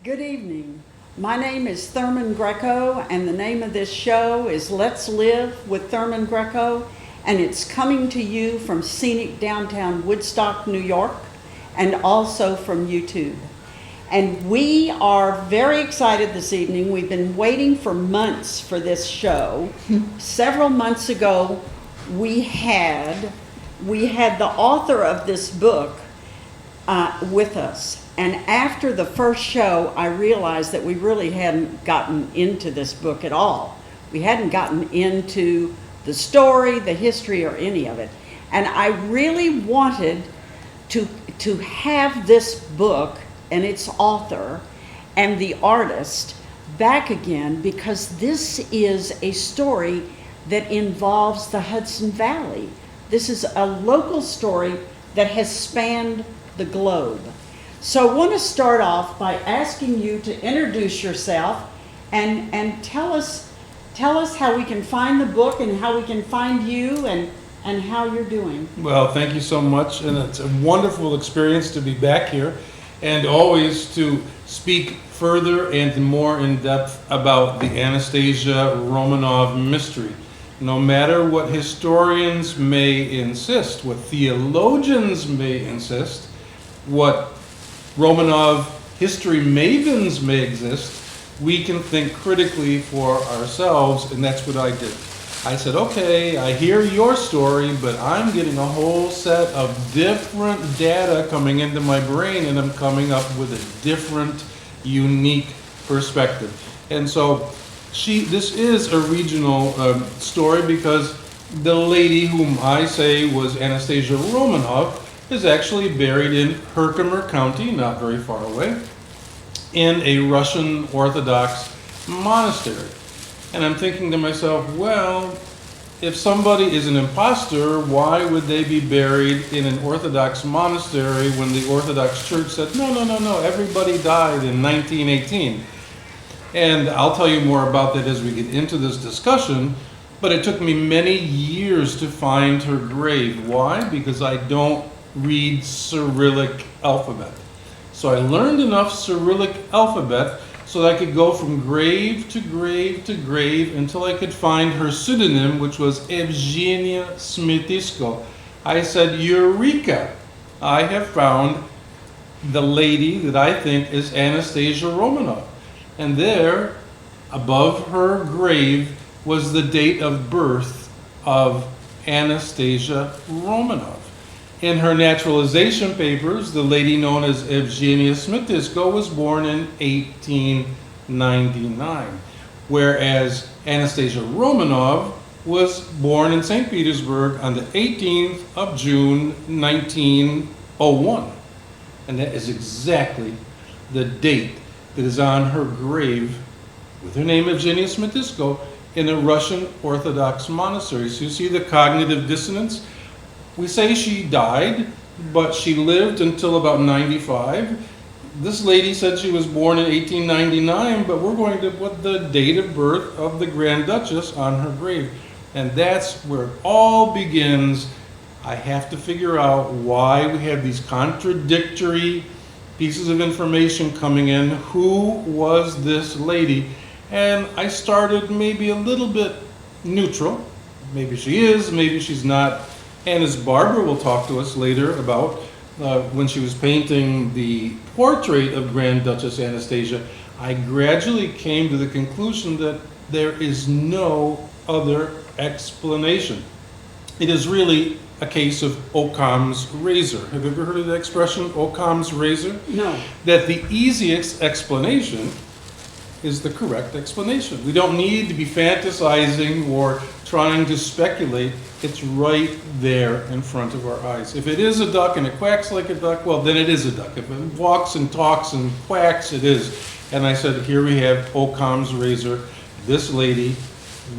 Good evening. My name is Thurman Greco, and the name of this show is Let's Live with Thurman Greco, and it's coming to you from scenic downtown Woodstock, New York, and also from YouTube. And we are very excited this evening. We've been waiting for months for this show. Several months ago, we had the author of this book with us. And after the first show, I realized that we really hadn't gotten into this book at all. We hadn't gotten into the story, the history, or any of it. And I really wanted to have this book and its author and the artist back again, because this is a story that involves the Hudson Valley. This is a local story that has spanned the globe. So I want to start off by asking you to introduce yourself and tell us how we can find the book and how we can find you and how you're doing. Well, thank you so much, and it's a wonderful experience to be back here and always to speak further and more in depth about the Anastasia Romanoff mystery. No matter what historians may insist, what theologians may insist, what Romanov history mavens may exist, we can think critically for ourselves, and that's what I did. I said, okay, I hear your story, but I'm getting a whole set of different data coming into my brain, and I'm coming up with a different, unique perspective. And so this is a regional story, because the lady whom I say was Anastasia Romanoff is actually buried in Herkimer County, not very far away, in a Russian Orthodox monastery. And I'm thinking to myself, well, if somebody is an imposter, why would they be buried in an Orthodox monastery when the Orthodox Church said, no, everybody died in 1918? And I'll tell you more about that as we get into this discussion, but it took me many years to find her grave. Why? Because I don't read Cyrillic alphabet. So I learned enough Cyrillic alphabet so that I could go from grave to grave to grave until I could find her pseudonym, which was Evgenia Smitisko. I said, Eureka! I have found the lady that I think is Anastasia Romanoff. And there, above her grave, was the date of birth of Anastasia Romanoff. In her naturalization papers, the lady known as Evgenia Smitisko was born in 1899, whereas Anastasia Romanov was born in St. Petersburg on the 18th of June, 1901. And that is exactly the date that is on her grave with her name Evgenia Smitisko in a Russian Orthodox monastery. So you see the cognitive dissonance? We say she died, but she lived until about 95. This lady said she was born in 1899, but we're going to put the date of birth of the Grand Duchess on her grave. And that's where it all begins. I have to figure out why we have these contradictory pieces of information coming in. Who was this lady? And I started maybe a little bit neutral. Maybe she is, maybe she's not. And as Barbara will talk to us later about when she was painting the portrait of Grand Duchess Anastasia, I gradually came to the conclusion that there is no other explanation. It is really a case of Occam's razor. Have you ever heard of the expression, Occam's razor? No. That the easiest explanation is the correct explanation. We don't need to be fantasizing or trying to speculate. It's right there in front of our eyes. If it is a duck and it quacks like a duck, well, then it is a duck. If it walks and talks and quacks, it is. And I said, here we have Occam's razor. This lady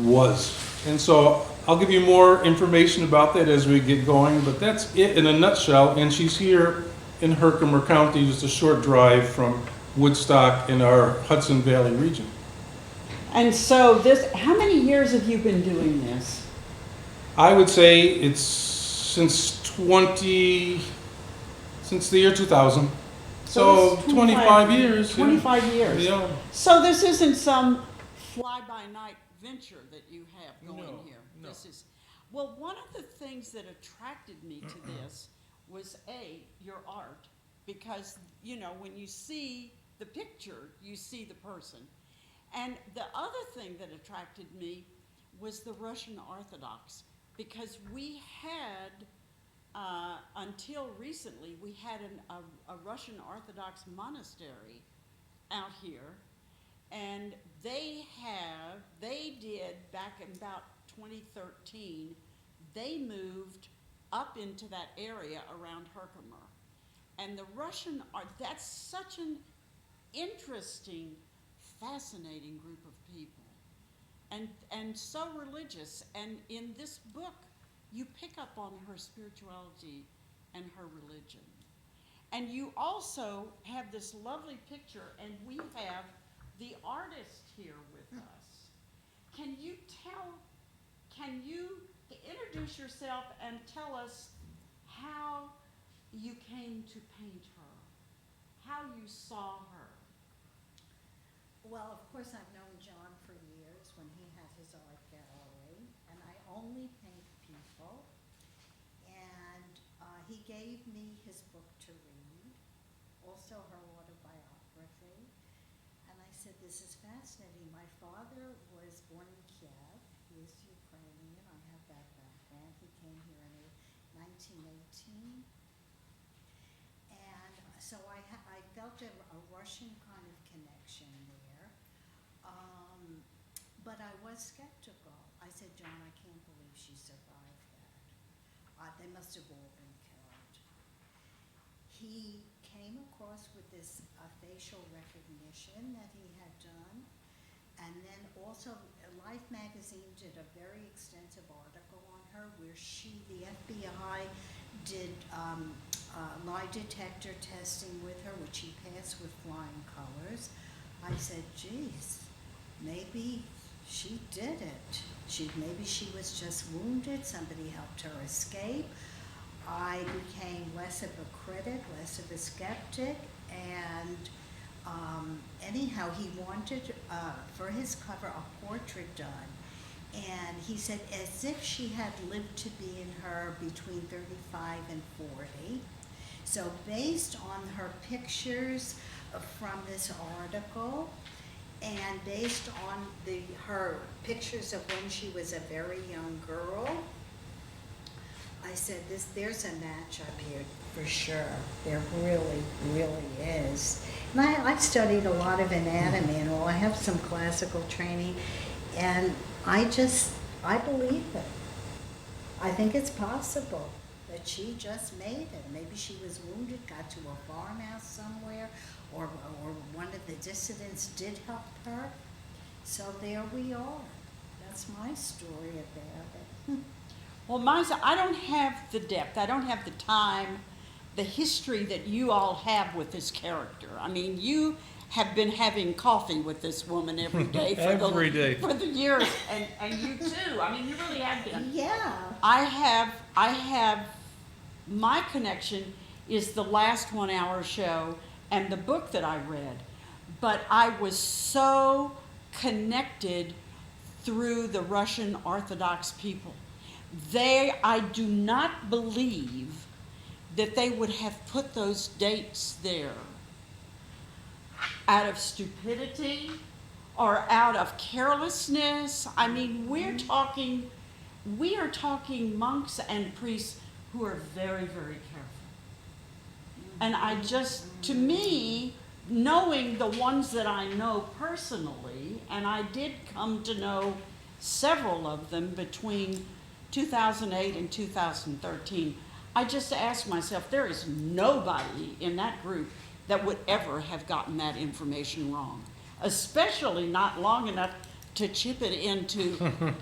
was. And so I'll give you more information about that as we get going, but that's it in a nutshell. And she's here in Herkimer County, just a short drive from Woodstock in our Hudson Valley region. And so how many years have you been doing this? I would say it's since the year 2000. So it's 25 years. 25 years. Yeah. So this isn't some fly-by-night venture that you have going No, here. no. This is, well, one of the things that attracted me to this was your art, because, you know, when you see the picture, you see the person. And the other thing that attracted me was the Russian Orthodox, because we had, until recently, we had a Russian Orthodox monastery out here, and they did, back in about 2013, they moved up into that area around Herkimer. And the Russian art, that's such an interesting, fascinating group of people, and so religious. And in this book, you pick up on her spirituality and her religion. And you also have this lovely picture, and we have the artist here with us. Can you introduce yourself and tell us how you came to paint her, how you saw her? Well, of course, I've known John for years when he had his art gallery, and I only paint people. And he gave me his book to read, also her autobiography. And I said, this is fascinating. My father was born in Kiev. He is Ukrainian. I have that background. He came here in 1918. And so I felt a Russian kind of connection there. But I was skeptical. I said, John, I can't believe she survived that. They must have all been killed. He came across with this facial recognition that he had done. And then also, Life magazine did a very extensive article on her where the FBI did lie detector testing with her, which he passed with flying colors. I said, geez, maybe she did it. Maybe she was just wounded, somebody helped her escape. I became less of a critic, less of a skeptic, and anyhow, he wanted, for his cover, a portrait done. And he said, as if she had lived to be in her between 35 and 40. So based on her pictures from this article, and based on her pictures of when she was a very young girl, I said, there's a match up here for sure. There really, really is. And I've studied a lot of anatomy and all. I have some classical training, and I believe it. I think it's possible that she just made it. Maybe she was wounded, got to a farmhouse somewhere, or one of the dissidents did help her. So there we are. That's my story about it. Well, I don't have the depth, I don't have the time, the history that you all have with this character. I mean, you have been having coffee with this woman every day for the years, and you too. I mean, you really have been. Yeah. I have, my connection is the last 1 hour show and the book that I read. But I was so connected through the Russian Orthodox people. I do not believe that they would have put those dates there out of stupidity or out of carelessness. I mean, we are talking monks and priests who are very, very careful. And to me, knowing the ones that I know personally, and I did come to know several of them between 2008 and 2013, I just asked myself, there is nobody in that group that would ever have gotten that information wrong, especially not long enough to chip it into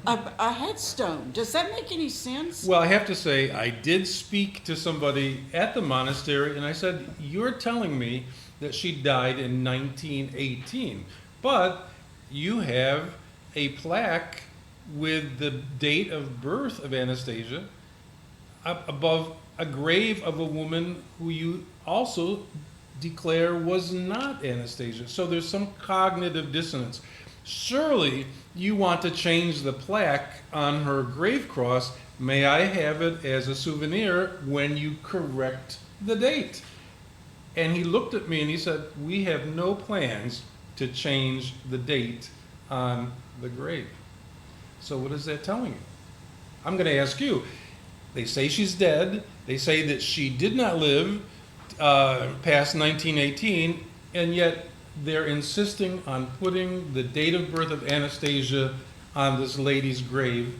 a headstone. Does that make any sense? Well, I have to say, I did speak to somebody at the monastery, and I said, you're telling me that she died in 1918, but you have a plaque with the date of birth of Anastasia up above a grave of a woman who you also declare was not Anastasia. So there's some cognitive dissonance. Surely you want to change the plaque on her grave cross. May I have it as a souvenir when you correct the date? And he looked at me and he said, we have no plans to change the date on the grave. So what is that telling you? I'm going to ask you. They say she's dead. They say that she did not live past 1918, and yet they're insisting on putting the date of birth of Anastasia on this lady's grave,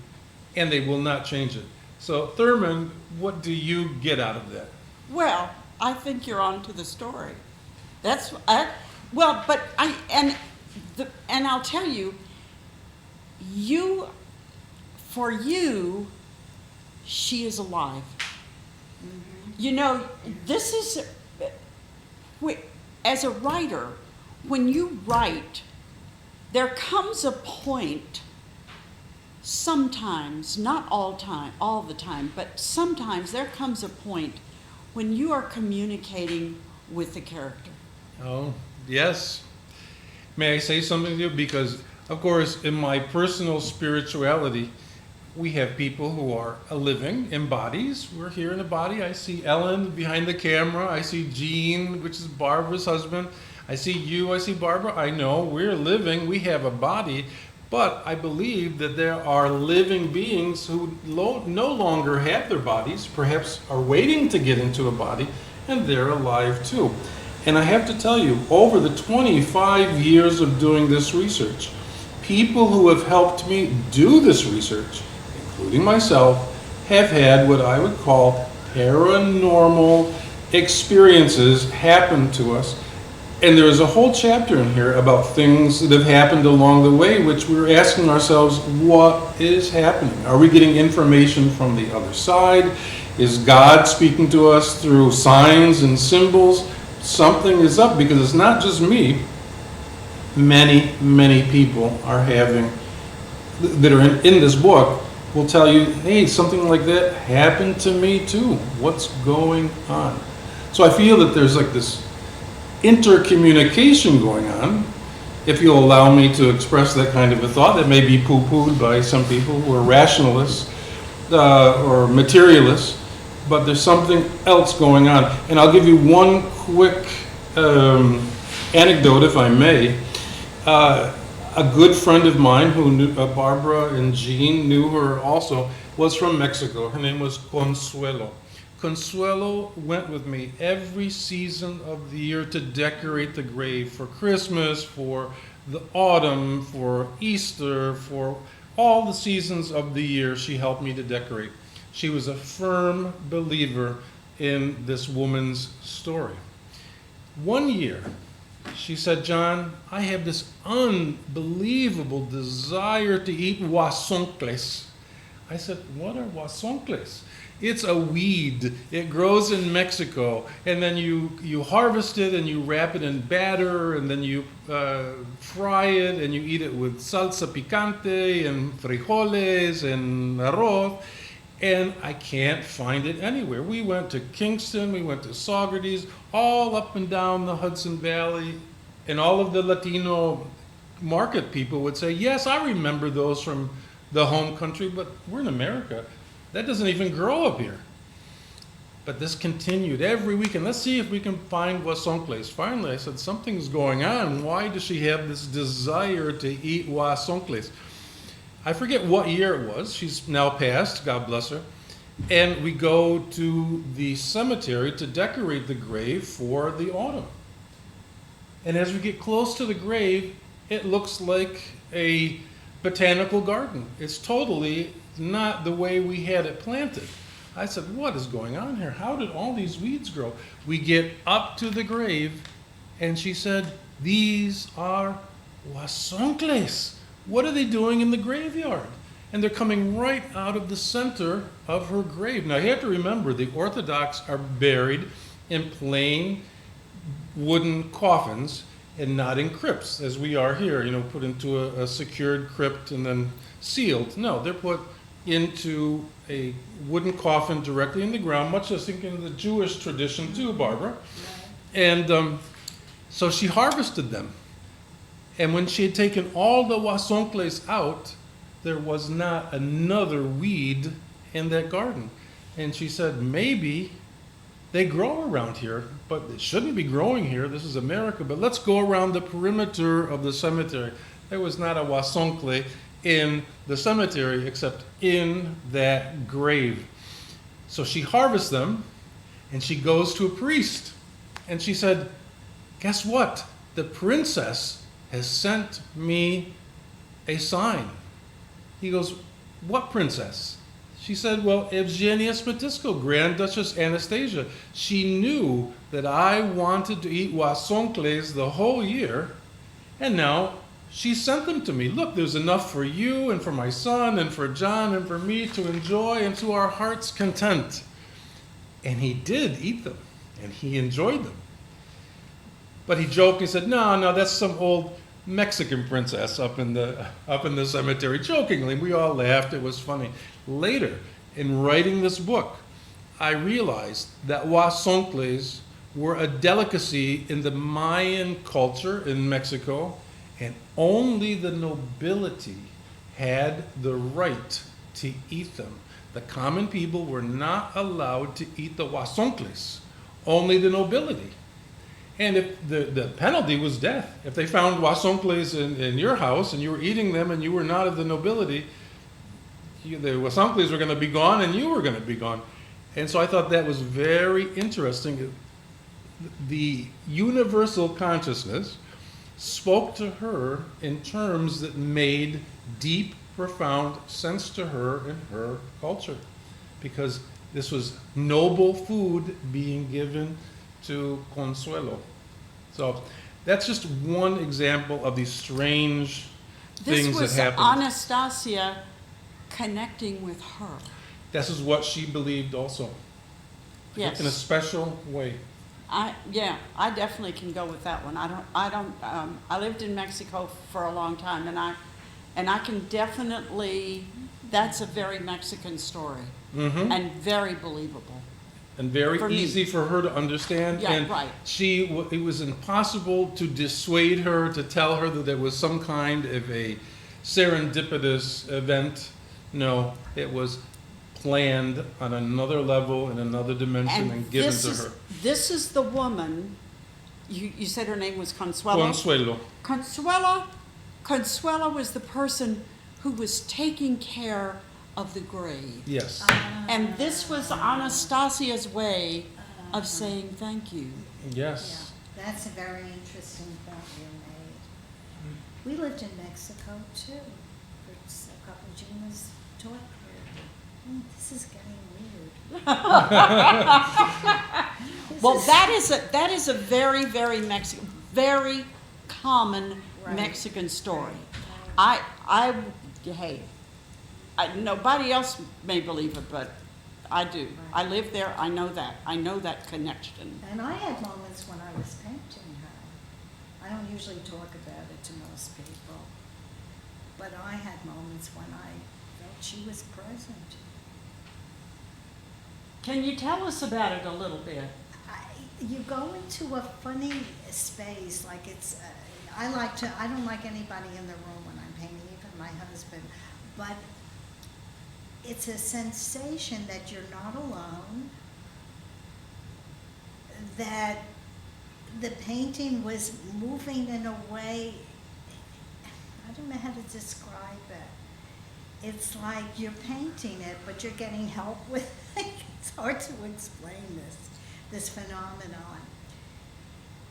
and they will not change it. So, Thurman, what do you get out of that? Well, I think you're on to the story. And I'll tell you, for you, she is alive. You know, this is, as a writer, when you write, there comes a point, sometimes, not all the time, but sometimes there comes a point when you are communicating with the character. Oh, yes. May I say something to you? Because, of course, in my personal spirituality, we have people who are living in bodies. We're here in a body. I see Ellen behind the camera. I see Jean, which is Barbara's husband. I see you. I see Barbara. I know we're living. We have a body. But I believe that there are living beings who no longer have their bodies, perhaps are waiting to get into a body, and they're alive too. And I have to tell you, over the 25 years of doing this research, people who have helped me do this research, including myself, have had what I would call paranormal experiences happen to us. And there's a whole chapter in here about things that have happened along the way, which we're asking ourselves, what is happening? Are we getting information from the other side? Is God speaking to us through signs and symbols? Something is up, because it's not just me. Many, many people are having, that are in this book, will tell you, hey, something like that happened to me too. What's going on? So I feel that there's like this intercommunication going on, if you'll allow me to express that kind of a thought that may be poo-pooed by some people who are rationalists or materialists, but there's something else going on. And I'll give you one quick anecdote, if I may. A good friend of mine who knew Barbara and Jean, knew her also, was from Mexico. Her name was Consuelo. Consuelo went with me every season of the year to decorate the grave for Christmas, for the autumn, for Easter, for all the seasons of the year. She helped me to decorate. She was a firm believer in this woman's story. One year, she said, John, I have this unbelievable desire to eat huasoncles. I said, what are huasoncles? It's a weed. It grows in Mexico, and then you harvest it and you wrap it in batter, and then you fry it and you eat it with salsa picante and frijoles and arroz, and I can't find it anywhere. We went to Kingston, we went to Saugerties, all up and down the Hudson Valley, and all of the Latino market people would say, yes, I remember those from the home country, but we're in America. That doesn't even grow up here. But this continued every week, and let's see if we can find huasoncles. Finally, I said, something's going on. Why does she have this desire to eat huasoncles? I forget what year it was. She's now passed, God bless her. And we go to the cemetery to decorate the grave for the autumn. And as we get close to the grave, it looks like a botanical garden. It's totally not the way we had it planted. I said, what is going on here? How did all these weeds grow? We get up to the grave, and she said, these are huasoncles. What are they doing in the graveyard? And they're coming right out of the center of her grave. Now, you have to remember, the Orthodox are buried in plain wooden coffins and not in crypts, as we are here, put into a secured crypt and then sealed. No, they're put into a wooden coffin directly in the ground, much as I think in the Jewish tradition too, Barbara. And so she harvested them. And when she had taken all the huazoncles out, there was not another weed in that garden. And she said, maybe they grow around here, but they shouldn't be growing here. This is America, but let's go around the perimeter of the cemetery. There was not a huazoncle in the cemetery except in that grave. So she harvests them, and she goes to a priest. And she said, guess what? The princess has sent me a sign. He goes, what princess? She said, well, Evgenia Smetisco, Grand Duchess Anastasia. She knew that I wanted to eat huazoncles the whole year, and now she sent them to me. Look, there's enough for you and for my son and for John and for me to enjoy and to our heart's content. And he did eat them, and he enjoyed them. But he joked, he said, no, that's some old Mexican princess up in the cemetery, jokingly. We all laughed, it was funny. Later, in writing this book, I realized that huazoncles were a delicacy in the Mayan culture in Mexico, and only the nobility had the right to eat them. The common people were not allowed to eat the huazoncles, only the nobility. And if the penalty was death. If they found huazoncles in your house and you were eating them and you were not of the nobility, the huazoncles were going to be gone and you were going to be gone. And so I thought that was very interesting. The universal consciousness spoke to her in terms that made deep, profound sense to her in her culture, because this was noble food being given to Consuelo. So that's just one example of these strange things that happened. This was Anastasia connecting with her. This is what she believed also. Yes. In a special way. I definitely can go with that one. I lived in Mexico for a long time, and I can definitely, that's a very Mexican story, and very believable. And very easy for her to understand. Yeah, and right. It was impossible to dissuade her, to tell her that there was some kind of a serendipitous event. No, it was planned on another level, in another dimension, and given to her. This is the woman, you said her name was Consuelo? Consuelo. Consuelo was the person who was taking care of the grave. Yes. And this was Anastasia's way of saying thank you. Yes. Yeah, that's a very interesting point you made. We lived in Mexico too. For a couple of Gina's taught here. This is getting weird. Well, that is a very, very Mexican, very common Mexican story. Nobody else may believe it, but I do. Right. I live there. I know that. I know that connection. And I had moments when I was painting her. I don't usually talk about it to most people, but I had moments when I felt she was present. Can you tell us about it a little bit? You go into a funny space, like it's, I don't like anybody in the room when I'm painting, even my husband, but it's a sensation that you're not alone, that the painting was moving in a way, I don't know how to describe it. It's like you're painting it, but you're getting help with it. It's hard to explain this phenomenon.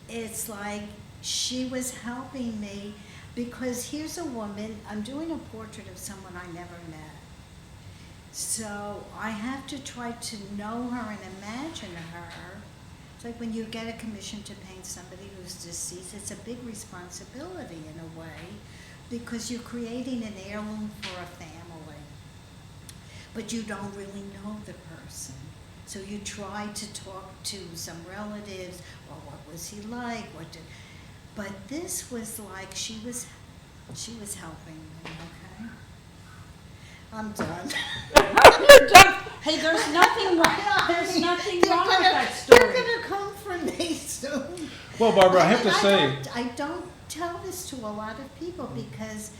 It's like she was helping me, because here's a woman, I'm doing a portrait of someone I never met. So I have to try to know her and imagine her. It's like when you get a commission to paint somebody who's deceased, it's a big responsibility in a way, because you're creating an heirloom for a family, but you don't really know the person. So you try to talk to some relatives, well, what was he like? But this was like she was helping me, okay? I'm done. You're done. Hey, there's nothing wrong. There's nothing wrong with that story. They're gonna come for me soon. room. Well, Barbara, I have to And say, I don't tell this to a lot of people because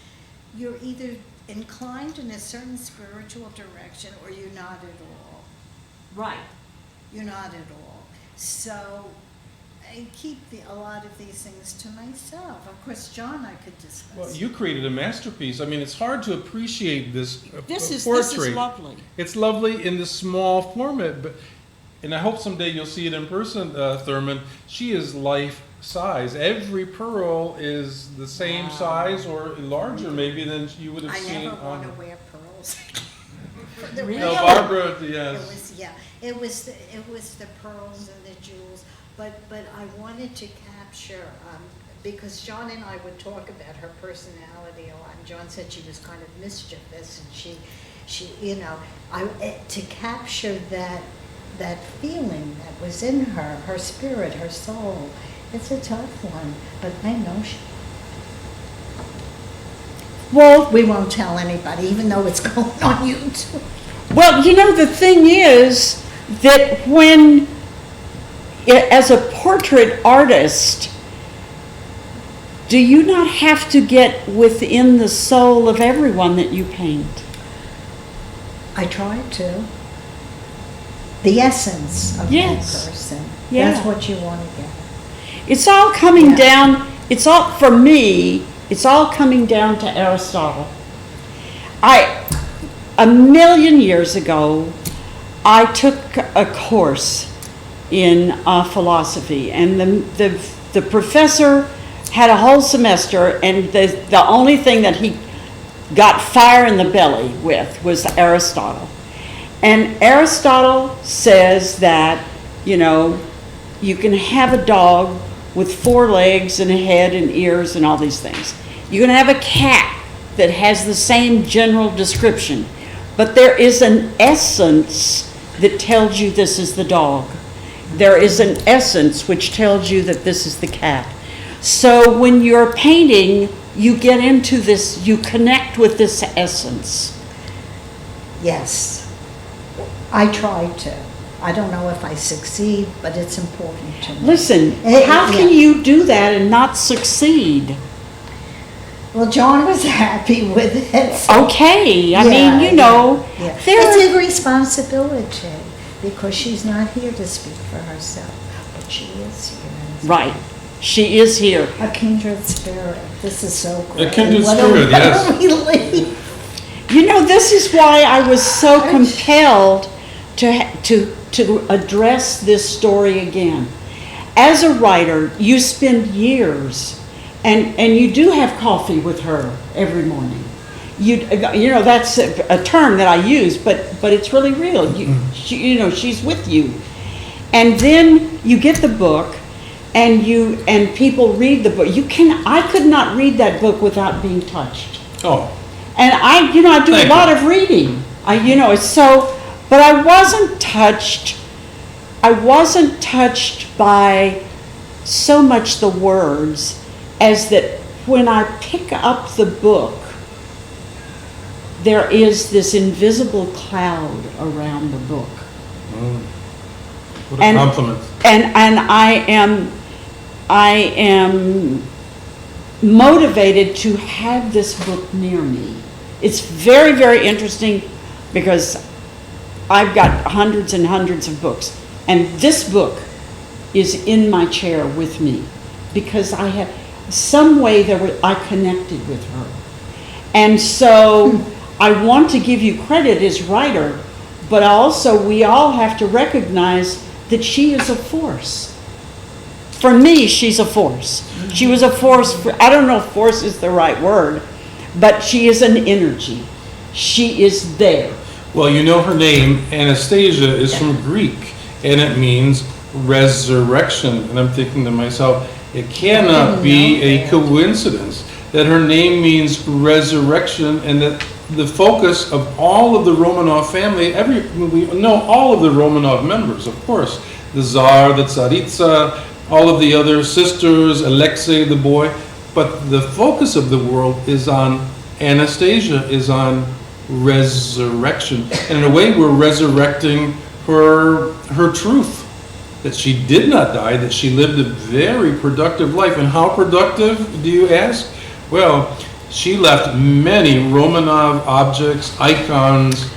you're either inclined in a certain spiritual direction or you're not at all. Right. You're not at all. So I keep a lot of these things to myself. Of course, John, I could discuss. well, you created a masterpiece. I mean, it's hard to appreciate this This portrait. is lovely. It's lovely in the small format, and I hope someday you'll see it in person, Thurman. She is life size. Every pearl is the same size or larger maybe than you would have I seen never on. want to wear pearls. For the Really? No, real- Barbara, It yes. was, yeah, it was the pearls and the jewels, but I wanted to capture, because John and I would talk about her personality a lot, and John said she was kind of mischievous, and she, you know, to capture that feeling that was in her spirit, her soul. It's a tough one, but I know Well, we won't tell anybody, even though it's going on YouTube. Well, you know, the thing is that as a portrait artist, do you not have to get within the soul of everyone that you paint? I tried to. The essence of Yes. that person. Yeah. That's what you want to get. It's all coming Yeah. down, it's all, for me, it's all coming down to Aristotle. A million years ago, I took a course in philosophy, and the professor had a whole semester, and the only thing that he got fire in the belly with was Aristotle. And Aristotle says that, you know, you can have a dog with 4 legs and a head and ears and all these things. You can have a cat that has the same general description, but there is an essence that tells you this is the dog. There is an essence which tells you that this is the cat. So when you're painting, you get into this, you connect with this essence. Yes. I tried to. I don't know if I succeed, but it's important to me. Listen, how can you do that and not succeed? Well, John was happy with it. So Okay, I mean, you know, yeah. there It's a responsibility because she's not here to speak for herself, but she is here. right, she is here. A kindred spirit. This is so great. A kindred What spirit, yes. relief. You know, this is why I was so compelled to address this story again. As a writer, you spend years, and you do have coffee with her every morning. You know, that's a term that I use, but it's really real. You know, she's with you. And then you get the book, and people read the book. I could not read that book without being touched. Oh, And I do Thank a lot you. of reading. But I wasn't touched. I wasn't touched by so much the words as that when I pick up the book, there is this invisible cloud around the book. what a And- compliment. And I am motivated to have this book near me. It's very, very interesting because I've got hundreds and hundreds of books, and this book is in my chair with me because I have some way I connected with her. And so I want to give you credit as writer, but also we all have to recognize that she is a force. For me, she's a force. She was a force, I don't know if force is the right word, but she is an energy. She is there. Well, you know her name, Anastasia, is from Greek, and it means resurrection. And I'm thinking to myself, it cannot be a coincidence that her name means resurrection, and that the focus of all of the Romanov family, we know all of the Romanov members, of course, the Tsar, the Tsaritsa, all of the other sisters, Alexei, the boy, but the focus of the world is on Anastasia, is on resurrection. And in a way, we're resurrecting her truth. that she did not die, that she lived a very productive life. And how productive, do you ask? Well, she left many Romanov objects, icons,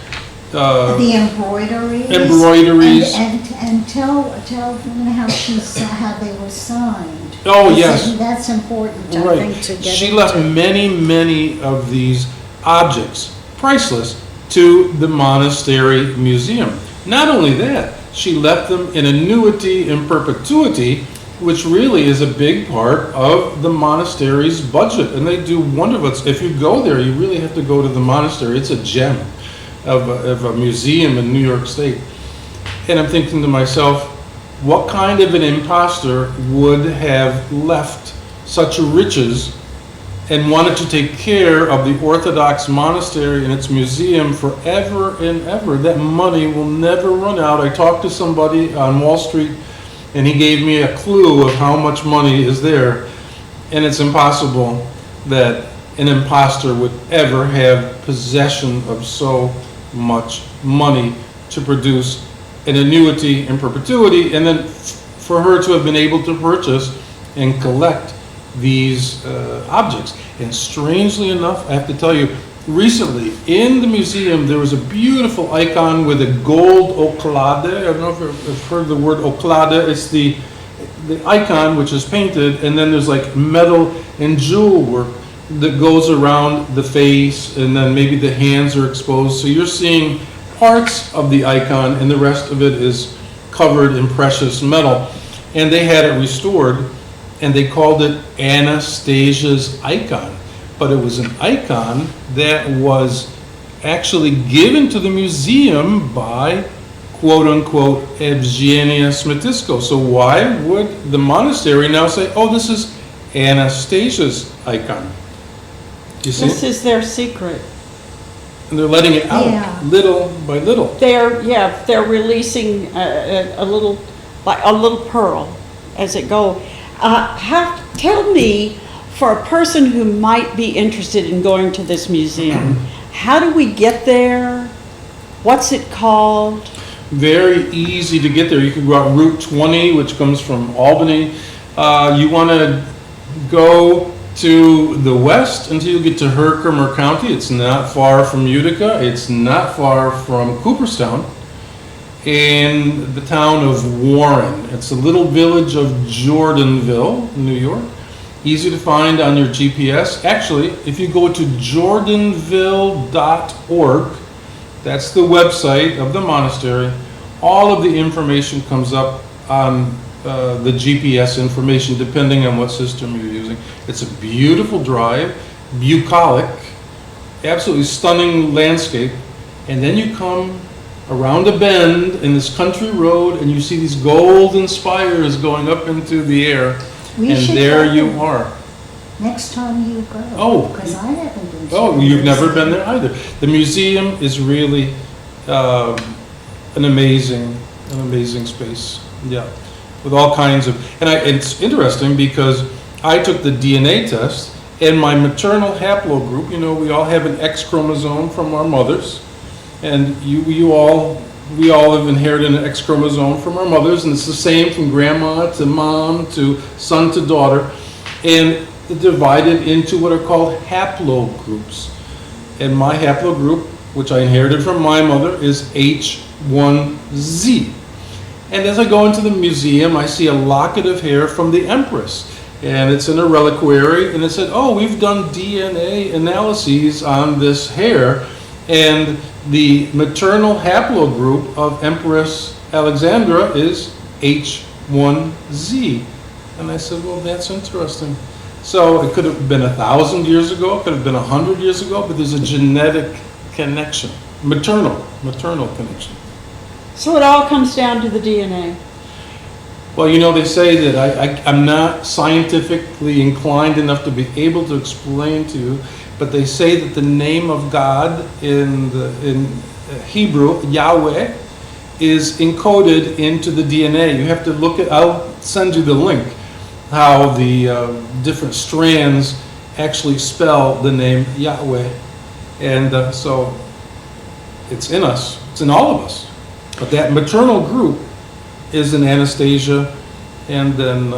The embroideries. embroideries. And tell them how they were signed. Oh, yes. That's important, I Right. think, to get She left into. many of these objects, priceless, to the monastery museum. Not only that, she left them in annuity in perpetuity, which really is a big part of the monastery's budget. And they do wonderful. If you go there, you really have to go to the monastery. It's a gem of a museum in New York State. And I'm thinking to myself, what kind of an imposter would have left such riches and wanted to take care of the Orthodox monastery and its museum forever and ever? That money will never run out. I talked to somebody on Wall Street, and he gave me a clue of how much money is there. And it's impossible that an imposter would ever have possession of so much money to produce an annuity in perpetuity, and then for her to have been able to purchase and collect these objects. And strangely enough, I have to tell you, recently in the museum there was a beautiful icon with a gold oclade. I don't know if you've heard the word oclade. It's the icon which is painted, and then there's like metal and jewel work that goes around the face, and then maybe the hands are exposed. So you're seeing parts of the icon, and the rest of it is covered in precious metal. And they had it restored, and they called it Anastasia's icon. But it was an icon that was actually given to the museum by, quote unquote, Evgenia Smetysko. So why would the monastery now say, oh, this is Anastasia's icon? You see? This is their secret. And they're letting it out Yeah. little by little. They're releasing a little, like a little pearl as it go. Tell me, for a person who might be interested in going to this museum, how do we get there? What's it called? Very easy to get there. You can go out Route 20, which comes from Albany. You want to go to the west until you get to Herkimer County. It's not far from Utica. It's not far from Cooperstown. In the town of Warren. It's a little village of Jordanville, New York. Easy to find on your GPS. Actually, if you go to jordanville.org, that's the website of the monastery, all of the information comes up on the GPS information, depending on what system you're using. It's a beautiful drive, bucolic, absolutely stunning landscape, and then you come around a bend in this country road, and you see these golden spires going up into the air, We and should there go you are. Next time you go. Oh. Because I haven't been to. Oh, you've never been there either. The museum is really an amazing space. Yeah, with all kinds of, and it's interesting because I took the DNA test, and my maternal haplogroup. You know, we all have an X chromosome from our mothers, and we all have inherited an X chromosome from our mothers, and it's the same from grandma to mom to son to daughter, and divided into what are called haplogroups. And my haplogroup, which I inherited from my mother, is H1Z. And as I go into the museum, I see a locket of hair from the Empress, and it's in a reliquary, and it said, oh, we've done DNA analyses on this hair, and the maternal haplogroup of Empress Alexandra is H1Z. And I said, well, that's interesting. So it could have been 1,000 years ago, it could have been 100 years ago, but there's a genetic connection, maternal connection. So it all comes down to the DNA. Well, you know, they say that I'm not scientifically inclined enough to be able to explain to you, but they say that the name of God in Hebrew, Yahweh, is encoded into the DNA. You have to look at, I'll send you the link, how the different strands actually spell the name Yahweh. And so it's in us, it's in all of us. But that maternal group is in Anastasia, and then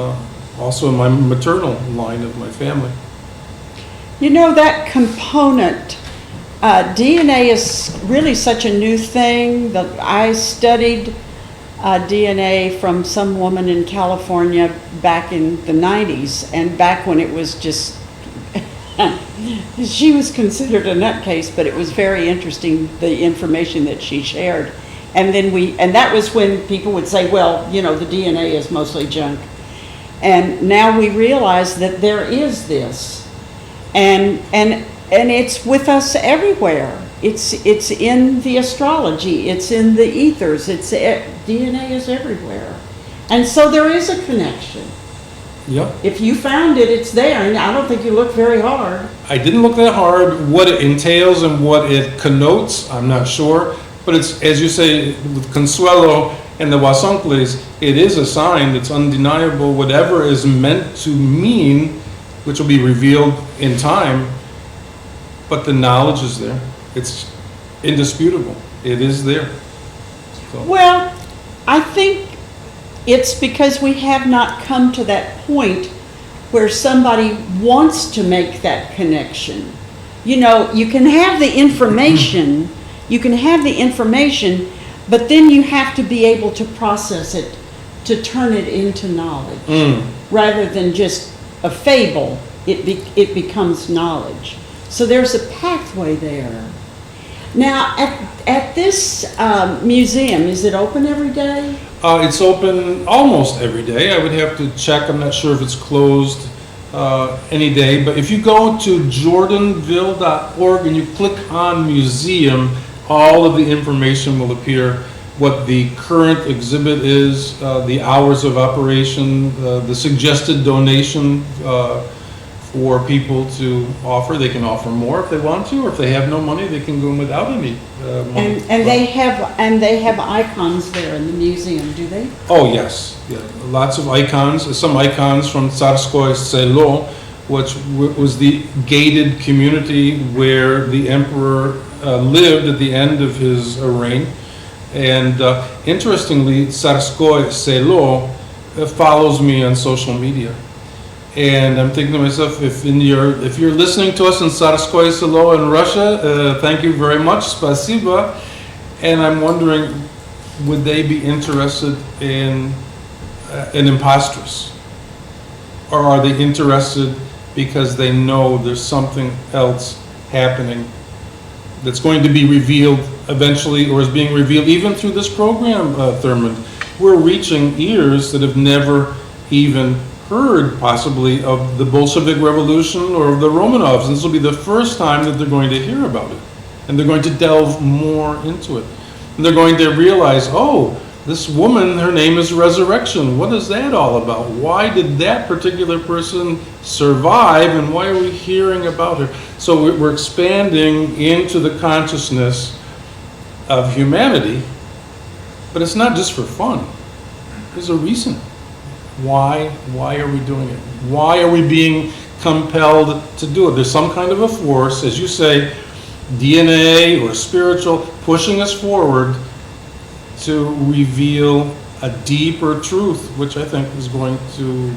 also in my maternal line of my family. You know, that component, DNA is really such a new thing. I studied DNA from some woman in California back in the 90s, and back when it was just, she was considered a nutcase, but it was very interesting, the information that she shared. And then and that was when people would say, well, you know, the DNA is mostly junk. And now we realize that there is this, and it's with us everywhere. It's in the astrology, it's in the ethers, DNA is everywhere. And so there is a connection. Yep. If you found it, it's there, and I don't think you looked very hard. I didn't look that hard. What it entails and what it connotes, I'm not sure. But it's, as you say, with Consuelo and the Wasonkles, it is a sign that's undeniable. Whatever is meant to mean, which will be revealed in time, but the knowledge is there. It's indisputable. It is there. So. Well, I think it's because we have not come to that point where somebody wants to make that connection. You know, you can have the information, but then you have to be able to process it, to turn it into knowledge. Rather than just a fable, it becomes knowledge. So there's a pathway there. Now, at this museum, is it open every day? It's open almost every day. I would have to check. I'm not sure if it's closed any day. But if you go to jordanville.org and you click on museum, all of the information will appear. What the current exhibit is, the hours of operation, the suggested donation for people to offer. They can offer more if they want to, or if they have no money, they can go without any money. And they have icons there in the museum, do they? Oh yes, yeah, lots of icons. Some icons from Tsarskoye Selo, which was the gated community where the emperor lived at the end of his reign. And interestingly, Tsarskoye Selo follows me on social media. And I'm thinking to myself, if you're listening to us in Tsarskoye Selo in Russia, thank you very much, spasiba. And I'm wondering, would they be interested in an impostress? Or are they interested because they know there's something else happening that's going to be revealed eventually, or is being revealed even through this program, Thurman? We're reaching ears that have never even heard, possibly, of the Bolshevik Revolution or of the Romanovs. And this will be the first time that they're going to hear about it. And they're going to delve more into it. And they're going to realize, oh, this woman, her name is Resurrection. What is that all about? Why did that particular person survive, and why are we hearing about her? So we're expanding into the consciousness of humanity, but it's not just for fun. There's a reason. Why are we doing it? Why are we being compelled to do it? There's some kind of a force, as you say, DNA or spiritual, pushing us forward to reveal a deeper truth, which I think is going to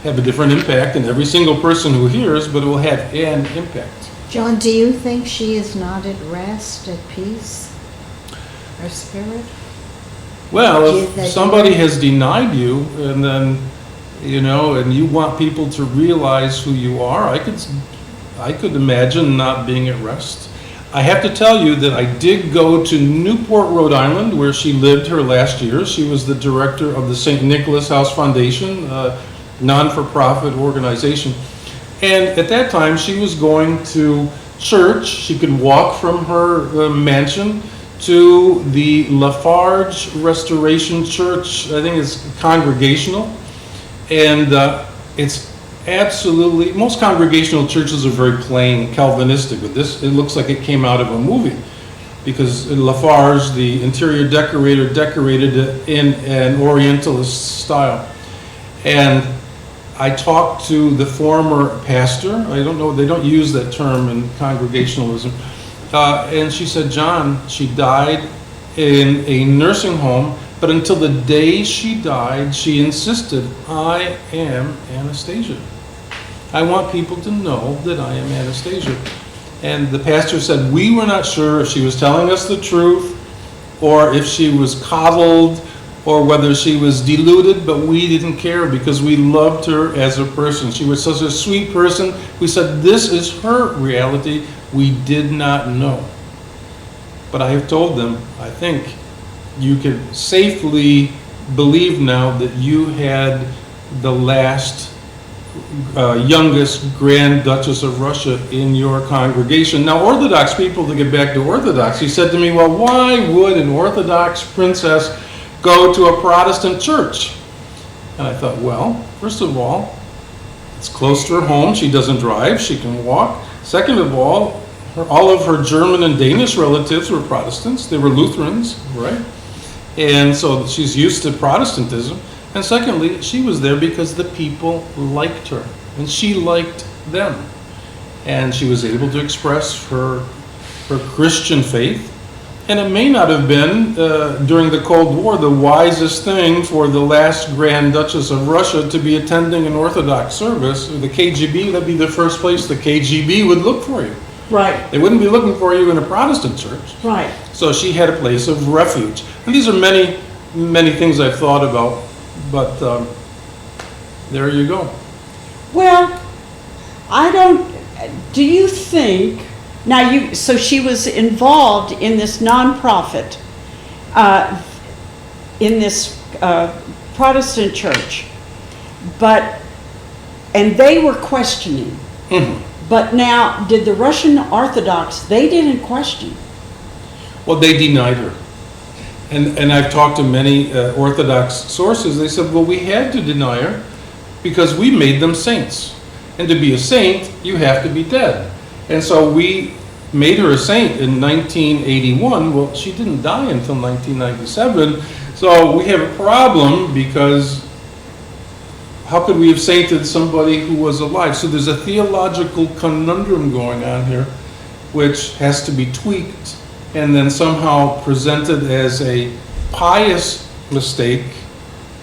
have a different impact in every single person who hears, but it will have an impact. John, do you think she is not at rest, at peace? Her spirit? Well, if somebody has denied you, and then, you know, and you want people to realize who you are, I could imagine not being at rest. I have to tell you that I did go to Newport, Rhode Island, where she lived her last years. She was the director of the St. Nicholas House Foundation, a non-for-profit organization. And at that time, she was going to church. She could walk from her mansion to the Lafarge Restoration Church. I think it's congregational. And it's absolutely, most congregational churches are very plain, Calvinistic, but this, it looks like it came out of a movie, because Lafarge, the interior decorator, decorated it in an Orientalist style. And I talked to the former pastor. I don't know, they don't use that term in congregationalism. And she said, John, she died in a nursing home But until the day she died, she insisted, I am Anastasia. I want people to know that I am Anastasia. And the pastor said, we were not sure if she was telling us the truth or if she was coddled or whether she was deluded, but we didn't care because we loved her as a person. She was such a sweet person. We said, this is her reality. We did not know. But I have told them, I think you can safely believe now that you had the last youngest Grand Duchess of Russia in your congregation. Now, Orthodox people, to get back to Orthodox, he said to me, well, why would an Orthodox princess go to a Protestant church? And I thought, well, first of all, it's close to her home. She doesn't drive. She can walk. Second of all of her German and Danish relatives were Protestants. They were Lutherans, right? And so she's used to Protestantism. And secondly, she was there because the people liked her, and she liked them. And she was able to express her Christian faith. And it may not have been, during the Cold War, the wisest thing for the last Grand Duchess of Russia to be attending an Orthodox service. The KGB, that'd be the first place the KGB would look for you. Right. They wouldn't be looking for you in a Protestant church. Right. So she had a place of refuge. And these are many, many things I've thought about. But there you go. Well, do you think, so she was involved in this nonprofit, in this Protestant church, and they were questioning. Mm-hmm. But now, did the Russian Orthodox, they didn't question? Well, they denied her. And I've talked to many Orthodox sources. They said, well, we had to deny her because we made them saints. And to be a saint, you have to be dead. And so we made her a saint in 1981. Well, she didn't die until 1997. So we have a problem because how could we have sainted somebody who was alive? So there's a theological conundrum going on here, which has to be tweaked and then somehow presented as a pious mistake.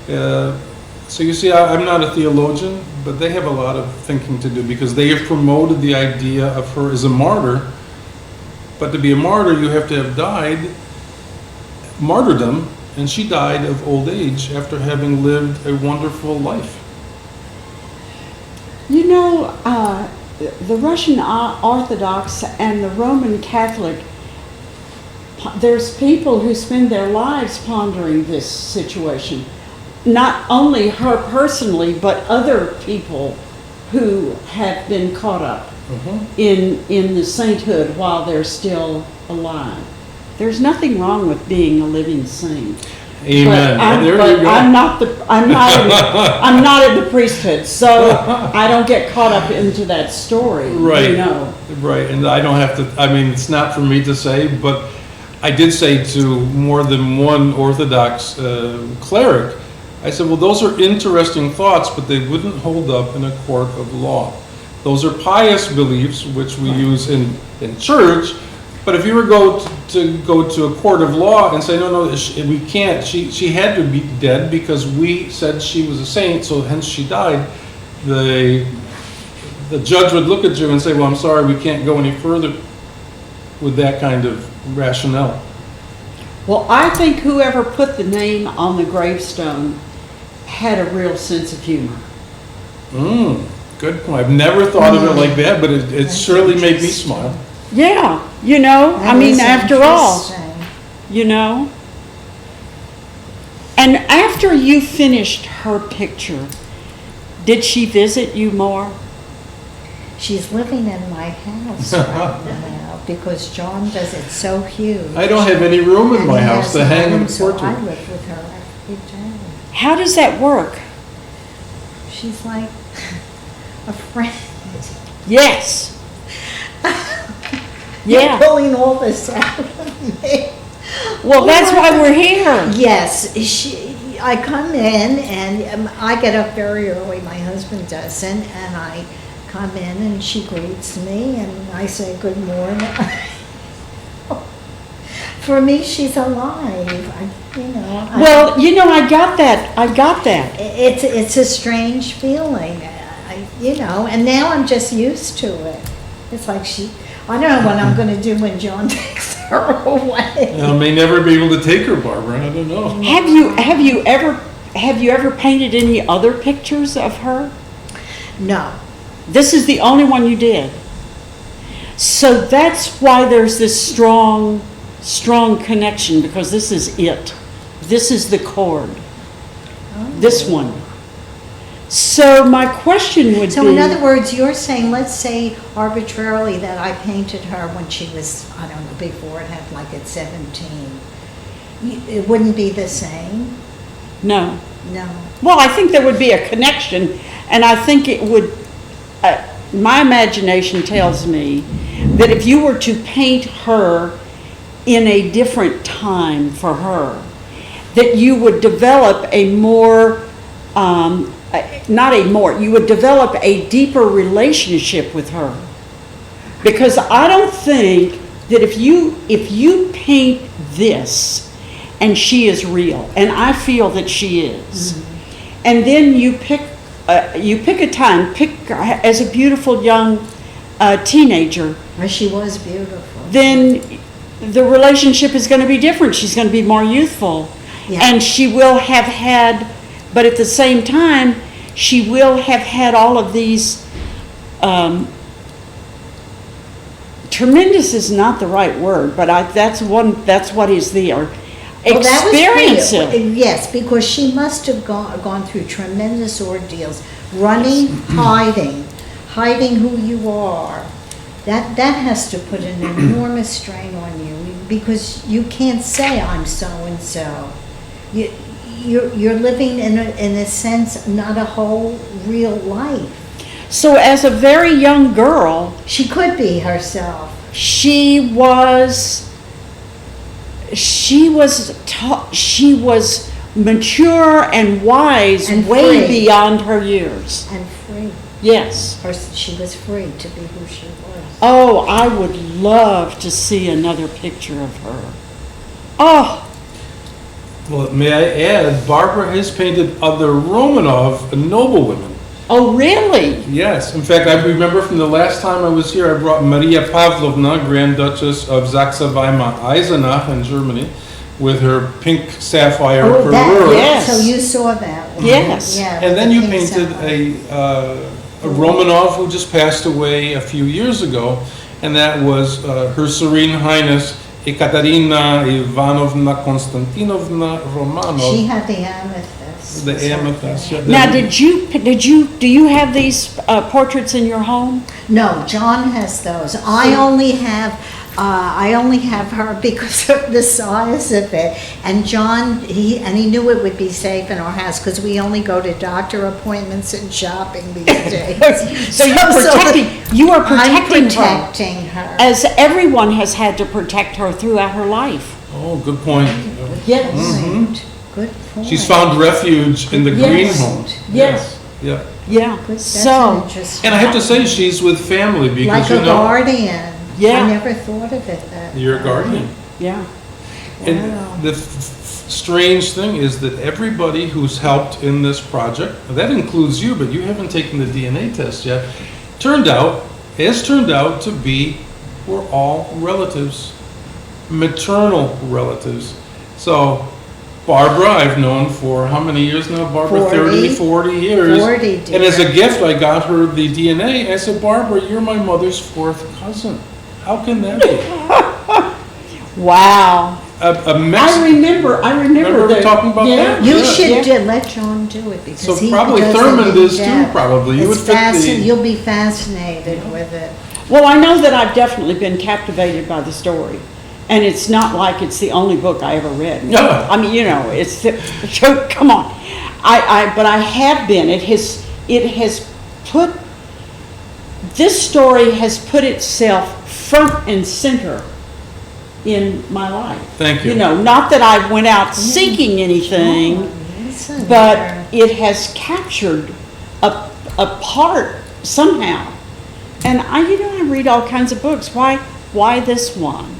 So you see, I'm not a theologian, but they have a lot of thinking to do because they have promoted the idea of her as a martyr. But to be a martyr, you have to have died martyrdom, and she died of old age after having lived a wonderful life. You know, the Russian Orthodox and the Roman Catholic, there's people who spend their lives pondering this situation. Not only her personally, but other people who have been caught up in the sainthood while they're still alive. There's nothing wrong with being a living saint. Amen. I'm not in the priesthood, so I don't get caught up into that story. Right. You know. Right, and I don't have to. I mean, it's not for me to say, but I did say to more than one Orthodox cleric, I said, well, those are interesting thoughts, but they wouldn't hold up in a court of law. Those are pious beliefs, which we use in church, but if you were go to a court of law and say, no, we can't, she had to be dead because we said she was a saint, so hence she died, the judge would look at you and say, well, I'm sorry, we can't go any further with that kind of rationale. Well, I think whoever put the name on the gravestone had a real sense of humor. Good point. I've never thought of it like that, but it surely made me smile. Yeah, you know, I mean, after all, you know. And after you finished her picture, did she visit you more? She's living in my house right now because John does it so huge. I don't have any room in my house to hang a So portrait. I live with her every day. How does that work? She's like a friend. Yes. You're Yeah. pulling all this out of me. Well, that's why we're here. Yes, I come in and I get up very early. My husband doesn't, and I come in and she greets me and I say good morning. for me, she's alive. Well, I got that. I got that. It's a strange feeling, and now I'm just used to it. It's like I don't know what I'm going to do when John takes her away. I may never be able to take her, Barbara. I don't know. Have you ever painted any other pictures of her? No. This is the only one you did. So that's why there's this strong connection, because this is it. This is the chord. This one. So my question would be... So in other words, you're saying, let's say arbitrarily that I painted her when she was, I don't know, before it happened, like at 17. It wouldn't be the same? No. No. Well, I think there would be a connection, and I think it would... my imagination tells me that if you were to paint her in a different time for her, that you would develop you would develop a deeper relationship with her. Because I don't think that if you paint this and she is real, and I feel that she is, and then you pick a time, as a beautiful young teenager. Well, she was beautiful. Then the relationship is going to be different. She's going to be more youthful. Yeah. And she will have had, but at the same time, she will have had all of these, tremendous is not the right word, but that's what is there. Experiences. Yes, because she must have gone through tremendous ordeals, running, hiding who you are. That has to put an enormous strain on you, because you can't say I'm so and so. You're living in a sense not a whole real life. So as a very young girl, she could be herself. She was mature and wise, and way free. Beyond her years. And free. Yes. She was free to be who she was. Oh, I would love to see another picture of her. Oh. Well, may I add, Barbara has painted other Romanov noblewomen. Oh, really? Yes. In fact, I remember from the last time I was here, I brought Maria Pavlovna, Grand Duchess of Saxe-Weimar-Eisenach in Germany, with her pink sapphire parure. Yes. So you saw that one. Yes. Yeah, And then you pink painted sapphire. a Romanov who just passed away a few years ago, and that was Her Serene Highness Ekaterina Ivanovna Konstantinovna Romanov. She had the amethyst. The amethyst. Yeah. Now, do you have these portraits in your home? No, John has those. I only have her because of the size of it. And John, he knew it would be safe in our house because we only go to doctor appointments and shopping these days. So you are protecting her. As everyone has had to protect her throughout her life. Oh, good point. Yes. Mm-hmm. Good point. She's found refuge in the green home. Yes. Yeah. Yeah. That's And I have to say, she's with family because like a guardian. Yeah. I never thought of it that way. You're a guardian. Yeah. And the strange thing is that everybody who's helped in this project, that includes you, but you haven't taken the DNA test yet, turned out to be, we're all relatives, maternal relatives. So Barbara, I've known for how many years now, Barbara? 40 years. 40, dear. And as a gift, I got her the DNA. I said, Barbara, you're my mother's fourth cousin. How can that be? Wow. I remember Remember talking about that? You should let John do it because so probably Thurman does too. Probably you would fit You'll be fascinated with it. Well, I know that I've definitely been captivated by the story, and it's not like it's the only book I ever read. No. I mean, come on. But I have been. This story has put itself front and center in my life. Thank you. Not that I went out seeking anything, but it has captured a part somehow. And I read all kinds of books. Why this one?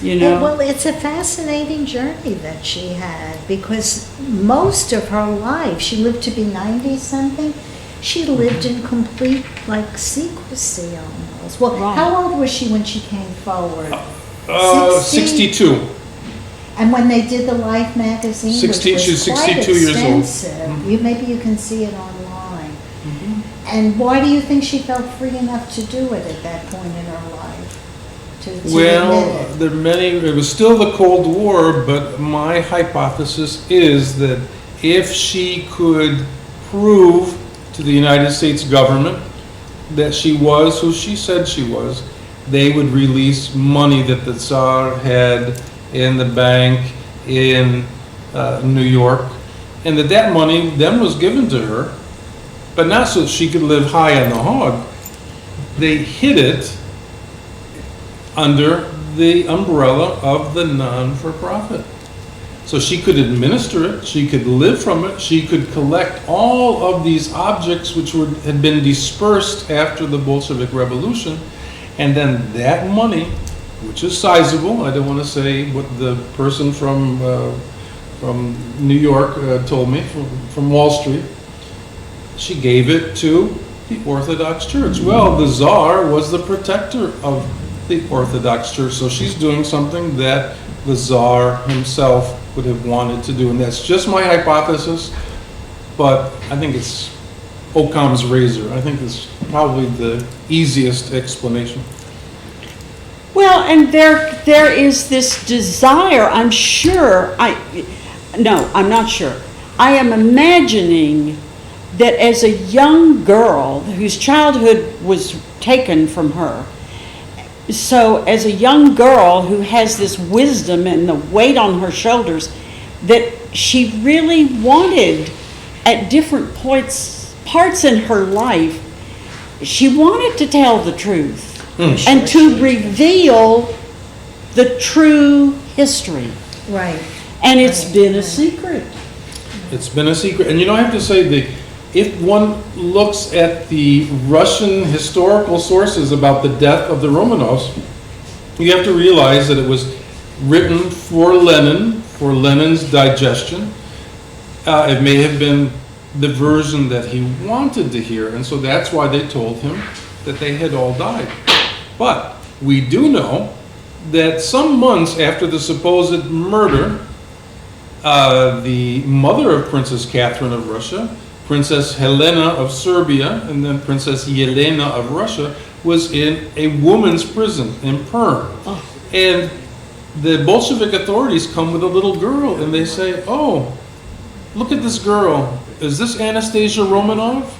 you know? Well, it's a fascinating journey that she had, because most of her life, she lived to be 90-something, she lived in complete, like, secrecy almost. Well, Right. how old was she when she came forward? 62. And when they did the Life magazine, which 60 was she's quite 62 years old. extensive, maybe you can see it online. Mhm. And why do you think she felt free enough to do it at that point in her life? To admit Well, it? there are many, it was still the Cold War, but my hypothesis is that if she could prove to the United States government that she was who she said she was, they would release money that the Tsar had in the bank in New York, and that money then was given to her, but not so that she could live high on the hog. They hid it under the umbrella of the non-for-profit. So she could administer it, she could live from it, she could collect all of these objects which had been dispersed after the Bolshevik Revolution, and then that money, which is sizable, I don't want to say what the person from New York told me, from Wall Street, she gave it to the Orthodox Church. Well, the Tsar was the protector of the Orthodox Church, so she's doing something that the Tsar himself would have wanted to do, and that's just my hypothesis, but I think it's Occam's razor. I think it's probably the easiest explanation. Well, and there is this desire, I'm sure, no, I'm not sure. I am imagining that as a young girl whose childhood was taken from her, so as a young girl who has this wisdom and the weight on her shoulders, that she really wanted at different parts in her life, she wanted to tell the truth and to reveal the true history. Right. And it's been a secret. It's been a secret. And you know, I have to say, if one looks at the Russian historical sources about the death of the Romanovs, you have to realize that it was written for Lenin, for Lenin's digestion. It may have been the version that he wanted to hear, and so that's why they told him that they had all died. But we do know that some months after the supposed murder, the mother of Princess Catherine of Russia, Princess Helena of Serbia, and then Princess Yelena of Russia, was in a woman's prison in Perm. Oh. And the Bolshevik authorities come with a little girl, and they say, "Oh, look at this girl. Is this Anastasia Romanoff?"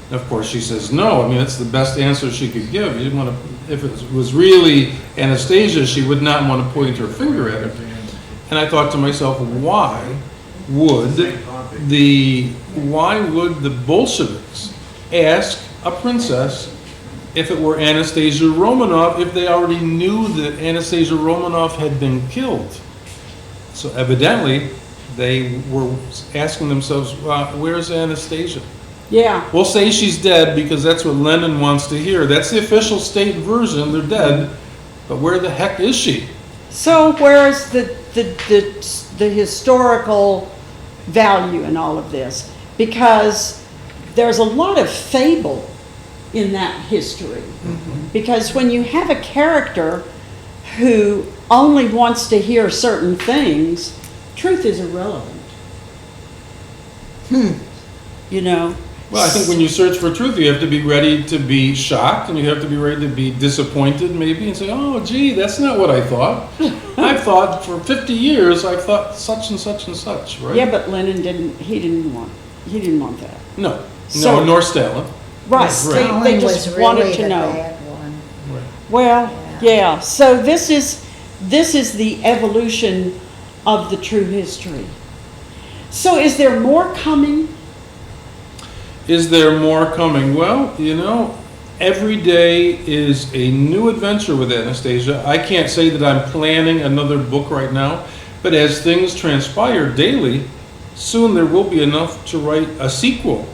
And of course, she says no. I mean, that's the best answer she could give. You didn't want to, if it was really Anastasia, she would not want to point her finger at her. And I thought to myself, why would the Bolsheviks ask a princess if it were Anastasia Romanoff if they already knew that Anastasia Romanoff had been killed? So evidently, they were asking themselves, where's Anastasia? Yeah. We'll say she's dead because that's what Lenin wants to hear. That's the official state version, they're dead, but where the heck is she? So where's the historical value in all of this? Because there's a lot of fable in that history. Mm-hmm. Because when you have a character who only wants to hear certain things, truth is irrelevant. You know? Well, I think when you search for truth, you have to be ready to be shocked, and you have to be ready to be disappointed maybe, and say, oh, gee, that's not what I thought. I've thought for 50 years, I've thought such and such and such, right? Yeah, but Lenin didn't want that. No, So- nor Stalin. Right, Stalin they just was wanted really to the know. bad one. Right. Well, yeah, so this is the evolution of the true history. So is there more coming? Is there more coming? Well, you know, every day is a new adventure with Anastasia. I can't say that I'm planning another book right now, but as things transpire daily, soon there will be enough to write a sequel.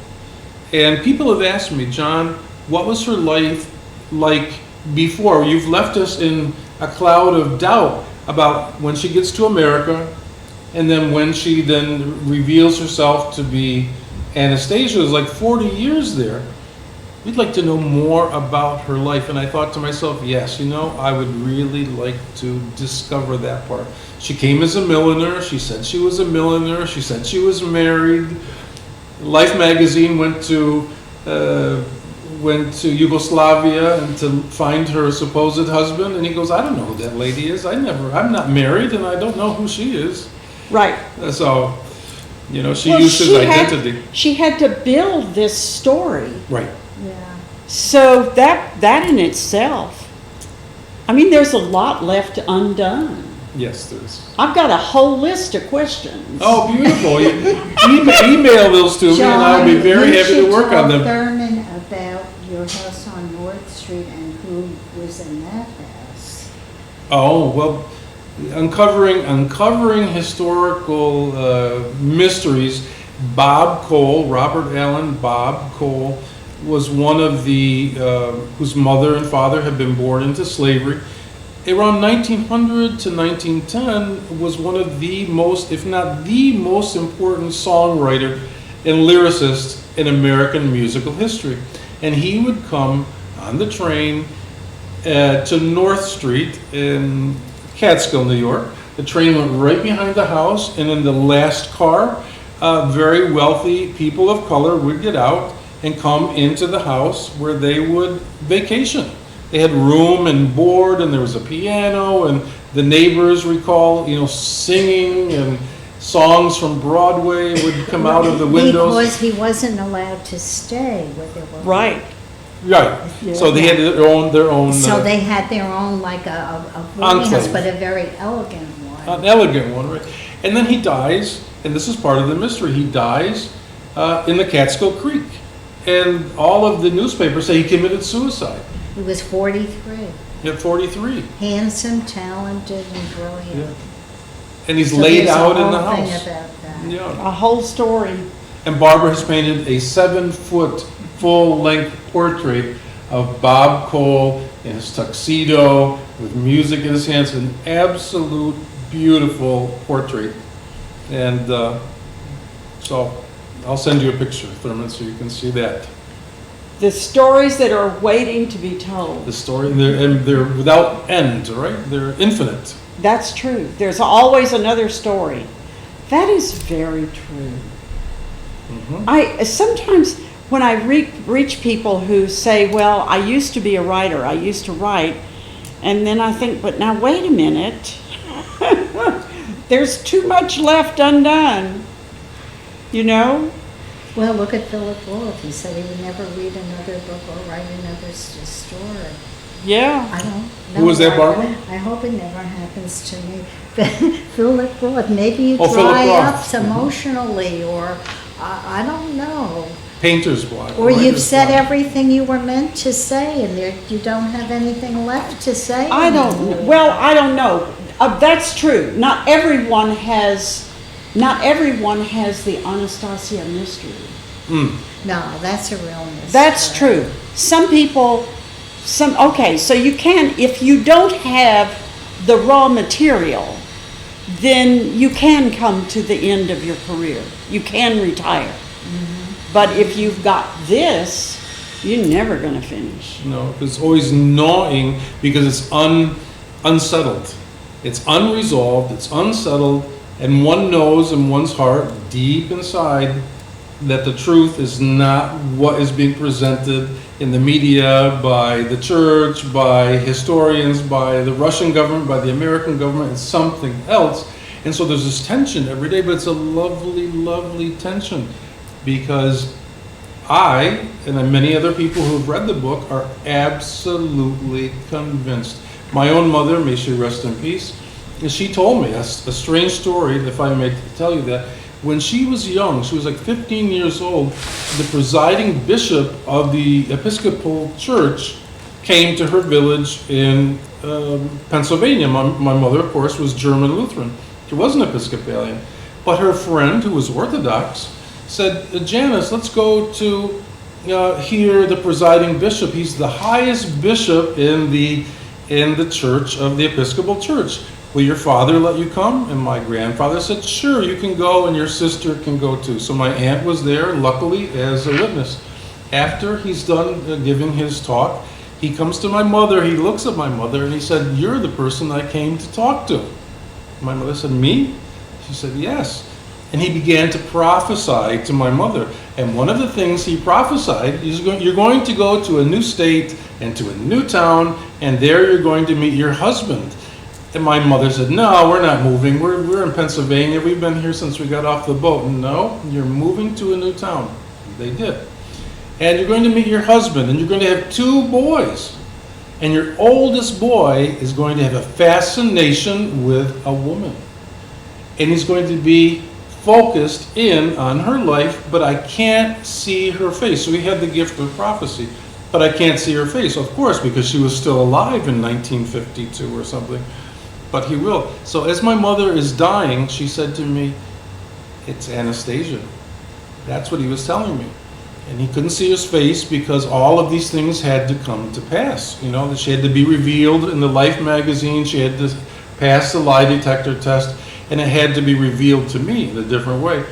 And people have asked me, John, what was her life like before? You've left us in a cloud of doubt. about when she gets to America, and then when she then reveals herself to be Anastasia. Is like 40 years there. We'd like to know more about her life. And I thought to myself, yes, I would really like to discover that part. She came as a milliner. She said she was a milliner. She said she was married. Life magazine went to Yugoslavia and to find her supposed husband. And he goes, I don't know who that lady is. I'm not married, and I don't know who she is. Right. So, she used his identity. She had to build this story. Right. Yeah. So that in itself, there's a lot left undone. Yes, there is. I've got a whole list of questions. Oh, beautiful. Email those to me, and I'll be very happy to work on them. Thurman, about your house on North Street and who was in that house. Oh, well, uncovering historical mysteries. Bob Cole, Robert Allen Bob Cole, was one of the whose mother and father had been born into slavery. Around 1900 to 1910 was one of the most, if not the most important songwriter and lyricist in American musical history. And he would come on the train to North Street in Catskill, New York. The train went right behind the house, and in the last car, very wealthy people of color would get out and come into the house where they would vacation. They had room and board, and there was a piano, and the neighbors recall, singing, and songs from Broadway would come out of the windows. Because he wasn't allowed to stay where there were. Right. Right. Yeah. So they had their own. So they had their own, like a boarding house, enclave. but a very elegant one. An elegant one, right? And then he dies, and this is part of the mystery. He dies in the Catskill Creek, and all of the newspapers say he committed suicide. He was 43. At 43. Handsome, talented, and brilliant. Yeah. And he's So laid there's a out in the whole thing house. about that. Yeah. A whole story. And Barbara has painted a 7-foot full-length portrait of Bob Cole in his tuxedo with music in his hands. An absolute beautiful portrait. And so I'll send you a picture, Thurman, so you can see that. The stories that are waiting to be told. The story, they're without end, right? They're infinite. That's true. There's always another story. That is very true. Mm-hmm. I sometimes when I reach people who say, well, I used to be a writer, I used to write, and then I think, but now wait a minute. There's too much left undone. Well, look at Philip Roth. He said he would never read another book or write another story. Yeah. I don't know. Who was that, Barbara? I hope it never happens to me. Philip Roth. Maybe you Philip dry Roth. up emotionally, or I don't know. Painter's block. Or you've writer's said block. everything you were meant to say, and you don't have anything left to say. I don't know. That's true. Not everyone has the Anastasia mystery. Mm. No, that's a real mystery. That's true. Some people, okay, so you can, if you don't have the raw material, then you can come to the end of your career. You can retire. Mm-hmm. But if you've got this, you're never going to finish. No, it's always gnawing because it's unsettled. It's unresolved, it's unsettled, and one knows in one's heart, deep inside, that the truth is not what is being presented in the media, by the church, by historians, by the Russian government, by the American government. It's something else. And so there's this tension every day, but it's a lovely, lovely tension, because I, and many other people who have read the book, are absolutely convinced. My own mother, may she rest in peace, and she told me a strange story, if I may tell you that. When she was young, she was like 15 years old, the presiding bishop of the Episcopal Church came to her village in Pennsylvania. My mother, of course, was German Lutheran. She wasn't Episcopalian. But her friend, who was Orthodox, said, Janice, let's go to hear the presiding bishop. He's the highest bishop in the church of the Episcopal Church. will your father let you come? And my grandfather said, sure, you can go and your sister can go too. So my aunt was there, luckily, as a witness. After he's done giving his talk, he comes to my mother, he looks at my mother, and he said, you're the person I came to talk to. My mother said, me? She said, yes. And he began to prophesy to my mother. And one of the things he prophesied is you're going to go to a new state and to a new town, and there you're going to meet your husband. And my mother said, no, we're not moving. We're in Pennsylvania. We've been here since we got off the boat. No, you're moving to a new town. They did. And you're going to meet your husband, and you're going to have 2 boys. And your oldest boy is going to have a fascination with a woman. And he's going to be focused in on her life, but I can't see her face. So he had the gift of prophecy, but I can't see her face, of course, because she was still alive in 1952 or something. But he will. So as my mother is dying, she said to me, it's Anastasia. That's what he was telling me. And he couldn't see his face because all of these things had to come to pass. You know, that she had to be revealed in the Life magazine. She had to pass the lie detector test, and it had to be revealed to me in a different way.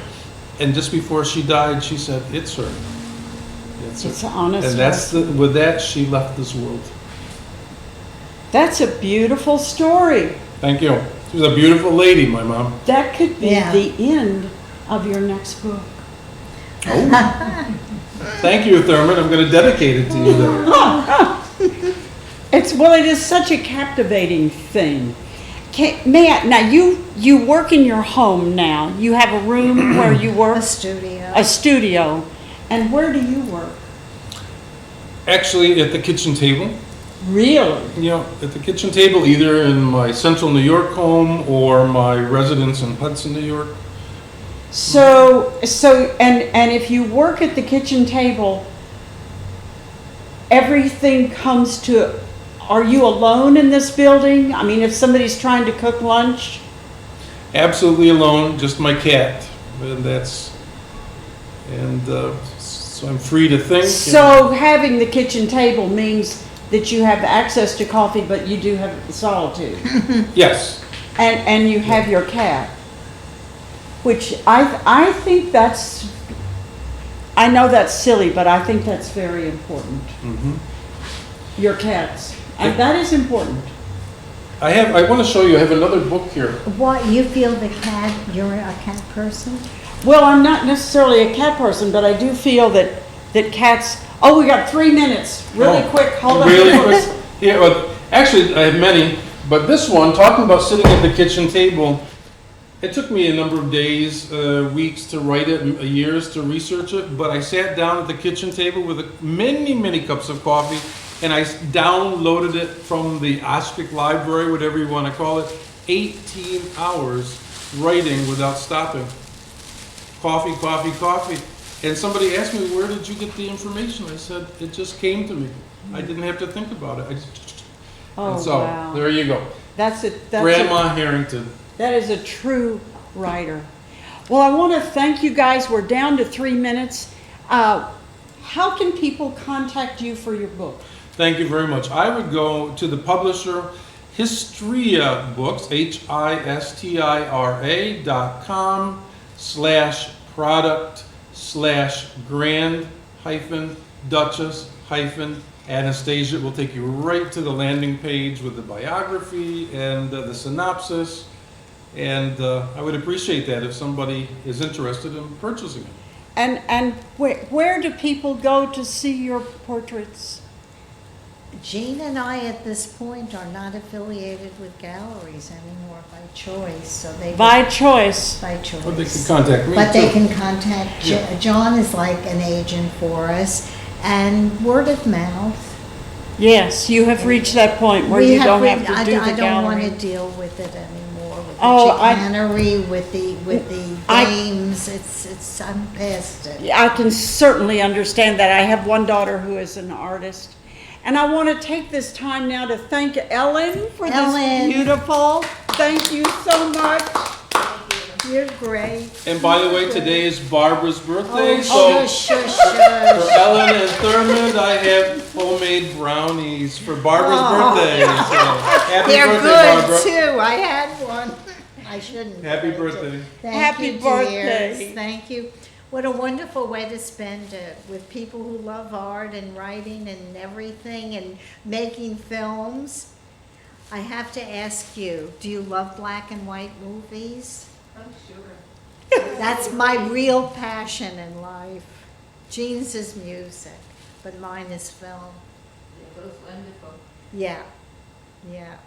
And just before she died, she said, it's her. It's honest. And that's with that, she left this world. That's a beautiful story. Thank you. She was a beautiful lady, my mom. That could be Yeah. the end of your next book. Oh. Thank you, Thurman. I'm going to dedicate it to you then. It is such a captivating thing. Now you work in your home now. You have a room where you work? A studio. A studio. And where do you work? Actually, at the kitchen table. Really? You know, at the kitchen table, either in my central New York home or my residence in Hudson, New York. So if you work at the kitchen table, everything comes to, are you alone in this building? I mean, if somebody's trying to cook lunch? Absolutely alone, just my cat. And so I'm free to think. So having the kitchen table means that you have access to coffee, but you do have solitude. Yes. And you have your cat, which I think that's, I know that's silly, but I think that's very important. Mm-hmm. Your cats. And that is important. I want to show you, I have another book here. What, you feel you're a cat person? Well, I'm not necessarily a cat person, but I do feel that cats, we got 3 minutes. Really quick, hold on. Really quick? Yeah, well, actually, I have many, but this one, talking about sitting at the kitchen table, it took me a number of days, weeks to write it, and years to research it, but I sat down at the kitchen table with many, many cups of coffee, and I downloaded it from the Ostrich Library, whatever you want to call it, 18 hours writing without stopping. Coffee, coffee, coffee. And somebody asked me, where did you get the information? I said, it just came to me. I didn't have to think about it. And so, wow. there you go. That's Grandma Harrington. That is a true writer. Well, I want to thank you guys. We're down to 3 minutes. How can people contact you for your book? Thank you very much. I would go to the publisher, Histria Books, HISTIRA.com/grand-duchess-Anastasia. It will take you right to the landing page with the biography and the synopsis. And I would appreciate that if somebody is interested in purchasing it. And where do people go to see your portraits? Jean and I, at this point, are not affiliated with galleries anymore by choice, so they... By choice. By choice. But they can contact me, But too. they can contact, Yeah. John is like an agent for us, and word of mouth. Yes, you have reached that point where you don't have to do the I don't want to gallery. deal with it anymore, with the I- chicanery, with the I- games, I'm past it. I can certainly understand that. I have one daughter who is an artist. And I want to take this time now to thank Ellen for this beautiful. Thank you so much. You're great. And by the way, today is Barbara's birthday, Shush. for Ellen and Thurman, I have homemade brownies for Barbara's birthday. So, happy They're birthday, good Barbara. too. I had I shouldn't. Happy but I did. birthday. Thank Happy you, birthday. dears. Thank you. What a wonderful way to spend it with people who love art and writing and everything and making films. I have to ask you, do you love black and white movies? Oh, sure. That's my real passion in life. Jean's is music, but mine is film. They're both wonderful. Yeah, yeah.